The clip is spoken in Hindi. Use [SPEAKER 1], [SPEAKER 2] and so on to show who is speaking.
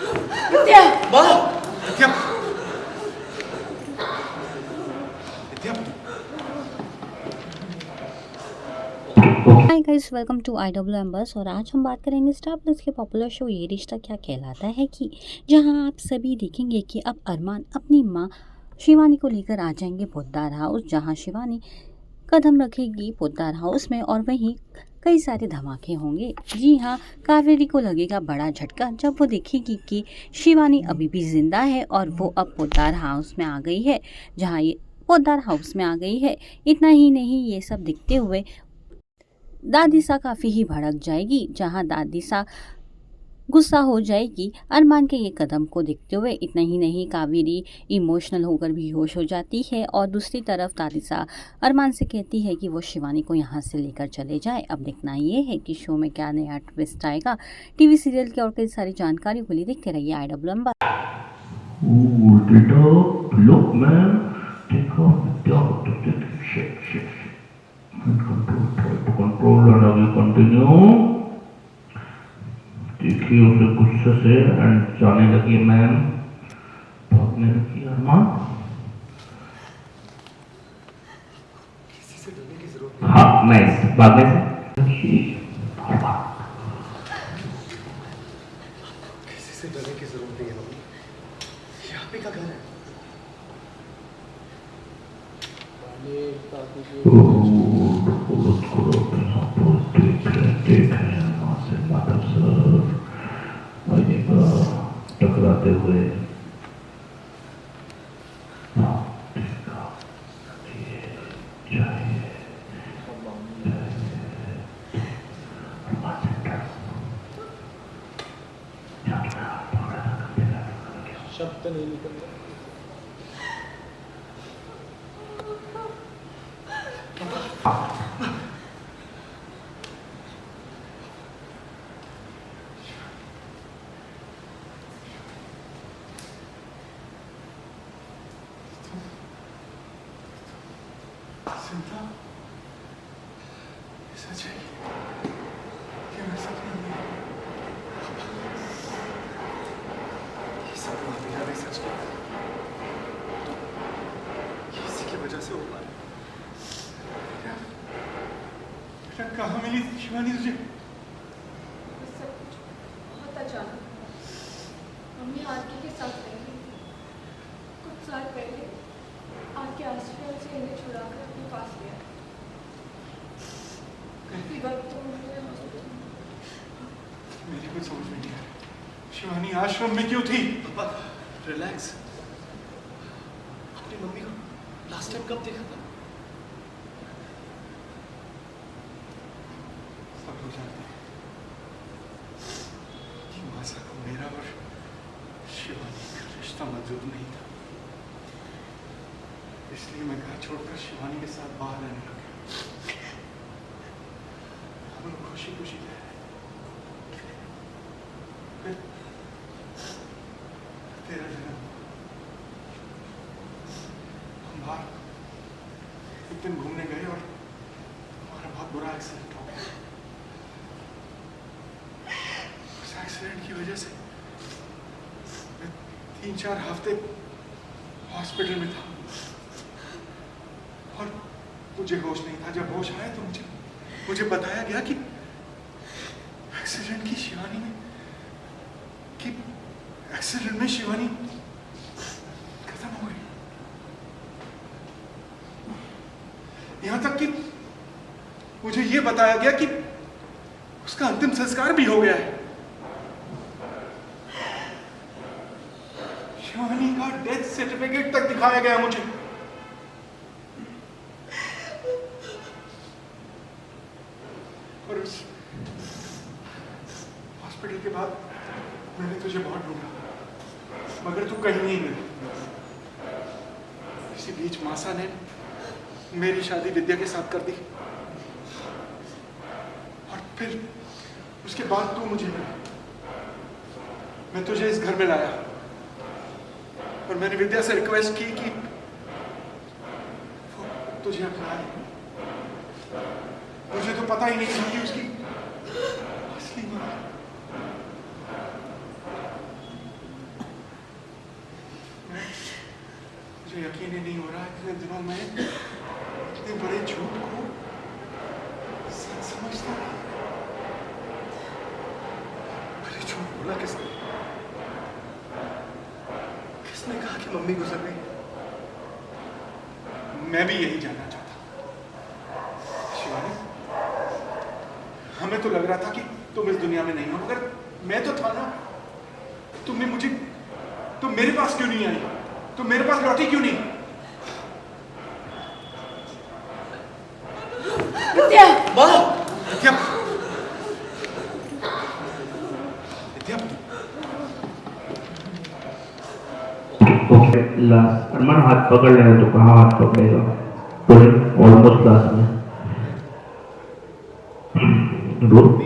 [SPEAKER 1] विद्या
[SPEAKER 2] माँ, विद्या, विद्या।
[SPEAKER 3] Hi guys, welcome to IWM buzz. और आज हम बात करेंगे स्टार प्लस के पॉपुलर शो ये रिश्ता क्या कहलाता है कि जहां आप सभी देखेंगे कि अब अरमान अपनी मां शिवानी को लेकर आ जाएंगे पोद्दार हाउस, जहां शिवानी कदम रखेगी पोद्दार हाउस में और वहीं कई सारे धमाके होंगे। जी हाँ, कावेरी को लगेगा बड़ा झटका जब वो देखेगी कि शिवानी अभी भी जिंदा है और वो अब पोद्दार हाउस में आ गई है, जहाँ ये पोद्दार हाउस में आ गई है। इतना ही नहीं, ये सब दिखते हुए दादी सा काफ़ी ही भड़क जाएगी, जहां दादी सा गुस्सा हो जाएगी अरमान के ये कदम को देखते हुए। इतना ही नहीं, कावेरी इमोशनल होकर भी होश हो जाती है और दूसरी तरफ दादी सा अरमान से कहती है कि वो शिवानी को यहाँ से लेकर चले जाए। अब देखना ये है कि शो में क्या नया ट्विस्ट आएगा। टीवी सीरियल की और कई सारी जानकारी के लिए देखते रहिए IWM।
[SPEAKER 4] Look, man, take off the dog, shit. Try to control and I will continue. देखिए उसे गुस्से से एंड जाने लगी मैम, भागने लगी अरमान।
[SPEAKER 2] किसी से डरने की जरूरत
[SPEAKER 4] हाँ, नाइस, भागने से
[SPEAKER 2] किसी से डरने की जरूरत नहीं है मम्मी। ये आप ही का घर है।
[SPEAKER 4] टकराते हुए
[SPEAKER 2] शब्द नहीं निकल रहा। चिंता सच है कि मैं सच नहीं हूँ। ये सब मेरा भी सच है। ये इसी की वजह से हो पा रहा है। बेटा कहाँ मिली शिवानी तुझे?
[SPEAKER 1] सब कुछ बहुत अचानक। मम्मी आरके के साथ रह रही थी। कुछ साल पहले आरके हॉस्पिटल से इन्हें छुड़ाकर अपने पास लिया। काफी वक्त तो मुझे हॉस्पिटल में।
[SPEAKER 2] मेरी कुछ समझ में नहीं आ रहा। शिवानी आश्रम में क्यों थी? पापा रिलैक्स। अपनी मम्मी को लास्ट टाइम कब देखा था? सब लोग जानते हैं कि मासा को मेरा और शिवानी का रिश्ता मंजूर नहीं था, इसलिए मैं घर छोड़कर शिवानी के साथ बाहर रहने लगा। हम लोग खुशी खुशी रह रहे। तेरा जन्म हम बाहर एक दिन घूमने गए और हमारा बहुत बुरा एक्सीडेंट हो गया। उस एक्सीडेंट की वजह से मैं 3-4 हफ्ते हॉस्पिटल में था और मुझे होश नहीं था। जब होश आया तो मुझे बताया गया कि एक्सीडेंट की शिवानी में कि एक्सीडेंट में शिवानी खत्म हो गई। यहां तक कि मुझे यह बताया गया कि उसका अंतिम संस्कार भी हो गया है। शिवानी का डेथ सर्टिफिकेट तक दिखाया गया मुझे। और उस हॉस्पिटल के बाद मैंने तुझे बहुत ढूंढा, मगर तू कहीं नहीं मिली। इसी बीच मासा ने मेरी शादी विद्या के साथ कर दी और फिर उसके बाद तू मुझे मिला। मैं तुझे इस घर में लाया और मैंने विद्या से रिक्वेस्ट की कि वो तुझे अपनाए। मुझे तो पता ही नहीं था कि उसकी असली मां मुझे यकीन ही नहीं हो रहा इतने दिनों में इतने बड़े झूठ को सच समझता रहा। अरे झूठ बोला किसने? किसने कहा कि मम्मी गुजर गई? मैं भी यही जानना चाहता। शिवानी, हमें तो लग रहा था कि तुम इस दुनिया में नहीं हो, मगर मैं तो था ना। तुमने मुझे, तुम मेरे पास क्यों नहीं आई? तुम मेरे पास लौटी क्यों नहीं?
[SPEAKER 1] विद्या!
[SPEAKER 2] माँ! विद्या! विद्या!
[SPEAKER 4] ओके लास्ट अरमान हाथ पकड़ ले तो कहाँ हाथ पकड़ेगा? पूरे ऑलमोस्ट लास्ट में। रुक